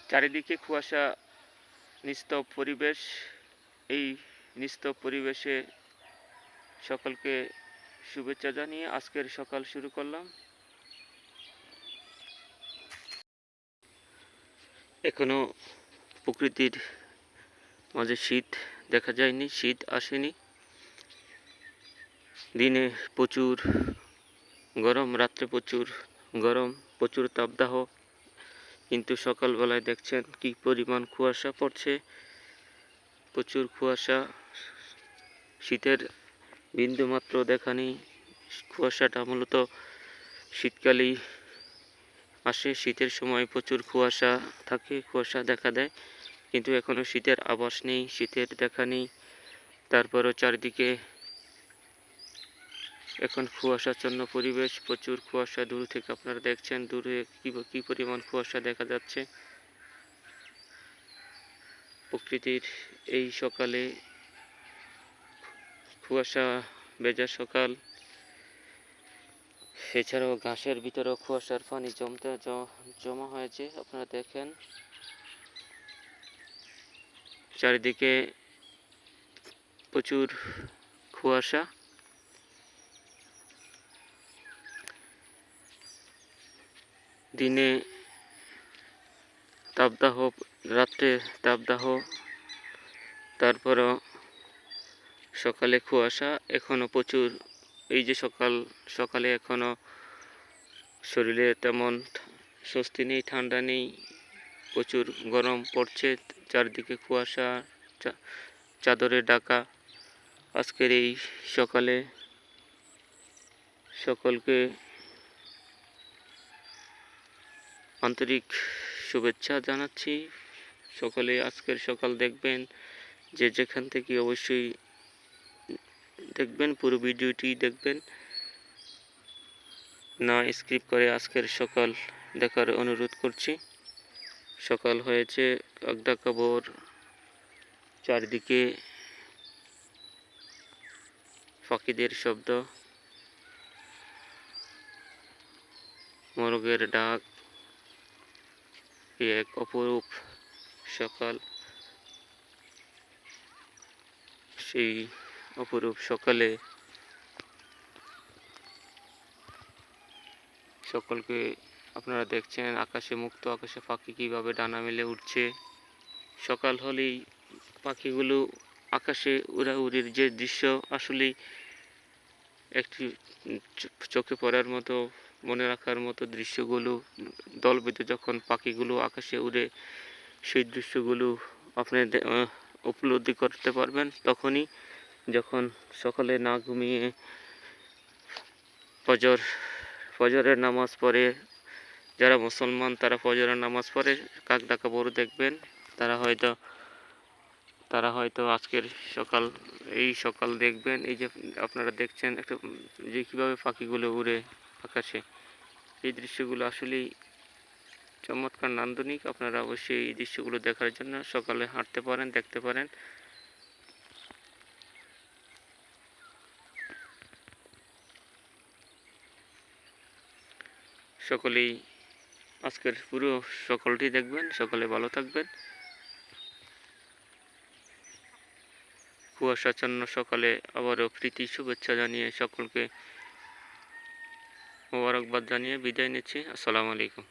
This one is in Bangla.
চারিদিকে কুয়াশা, নিস্তব্ধ পরিবেশ। এই নিস্তব্ধ পরিবেশে সকলকে শুভেচ্ছা জানিয়ে আজকের সকাল শুরু করলাম। এখনো প্রকৃতির মাঝে শীত দেখা যায়নি, শীত আসেনি। দিনে প্রচুর গরম, রাত্রে প্রচুর গরম, প্রচুর তাপদাহ, কিন্তু সকালবেলায় দেখছেন কি পরিমাণ কুয়াশা পড়ছে, প্রচুর কুয়াশা। শীতের বিন্দুমাত্র দেখা নেই। কুয়াশাটা মূলত শীতকালেই আসে, শীতের সময় প্রচুর কুয়াশা থাকে, কুয়াশা দেখা দেয়, কিন্তু এখনো শীতের আভাস নেই, শীতের দেখা নেই। তারপরও চারিদিকে এখন কুয়াশাচ্ছন্ন পরিবেশ, প্রচুর কুয়াশা। দূর থেকে আপনারা দেখছেন, দূরে কি পরিমাণ কুয়াশা দেখা যাচ্ছে। প্রকৃতির এই সকালে কুয়াশা ভেজা সকাল। এছাড়াও ঘাসের ভিতরেও কুয়াশার পানি জমা হয়েছে, আপনারা দেখেন। চারিদিকে প্রচুর কুয়াশা। দিনে তাপদাহ, রাত্রে তাপদাহ, তারপরও সকালে কুয়াশা। এখনো প্রচুর, এই যে সকালে এখনো শরীরে তেমন স্বস্তি নেই, ঠান্ডা নেই, প্রচুর গরম পড়ছে। চারদিকে কুয়াশা, চাদরে ঢাকা। আজকের এই সকালে সকলকে আন্তরিক শুভেচ্ছা জানাচ্ছি। সকলে আজকের সকাল দেখবেন, যে যেখান থেকে অবশ্যই দেখবেন, পুরো ভিডিওটি দেখবেন, না স্কিপ করে আজকের সকাল দেখার অনুরোধ করছি। সকাল হয়েছে, একডাকা ভোর, চারদিকে পাখিদের শব্দ, মোরগের ডাক। এক অপরূপ সকাল। সেই অপরূপ সকালে সকলকে, আপনারা দেখছেন আকাশে মুক্ত আকাশে পাখি কিভাবে ডানা মেলে উঠছে। সকাল হলেই পাখিগুলো আকাশে উড়াউড়ির যে দৃশ্য, আসলেই একটি চোখে পড়ার মতো, মনে রাখার মতো দৃশ্যগুলো। দল বেঁধে যখন পাখিগুলো আকাশে উড়ে, সেই দৃশ্যগুলো আপনি উপলব্ধি করতে পারবেন তখনই, যখন সকালে না ঘুমিয়ে ফজরের নামাজ পড়ে। যারা মুসলমান তারা ফজরের নামাজ পড়ে, কাক ডাকা ভোর দেখবেন। তারা হয়তো আজকের এই সকাল দেখবেন। এই যে আপনারা দেখছেন একটা, যে কীভাবে পাখিগুলো উড়ে আকাশে, এই দৃশ্যগুলো আসলেই চমৎকার, নান্দনিক। আপনারা অবশ্যই এই দৃশ্যগুলো দেখার জন্য সকালে হাঁটতে পারেন, দেখতে পারেন। সকলেই আজকের পুরো সকালটি দেখবেন। সকলে ভালো থাকবেন। কুয়াশাচ্ছন্ন সকালে আবারও প্রীতি শুভেচ্ছা জানিয়ে সকলকে মোবারকবাদ জানিয়ে বিদায় নিচ্ছি। আসসালামু আলাইকুম।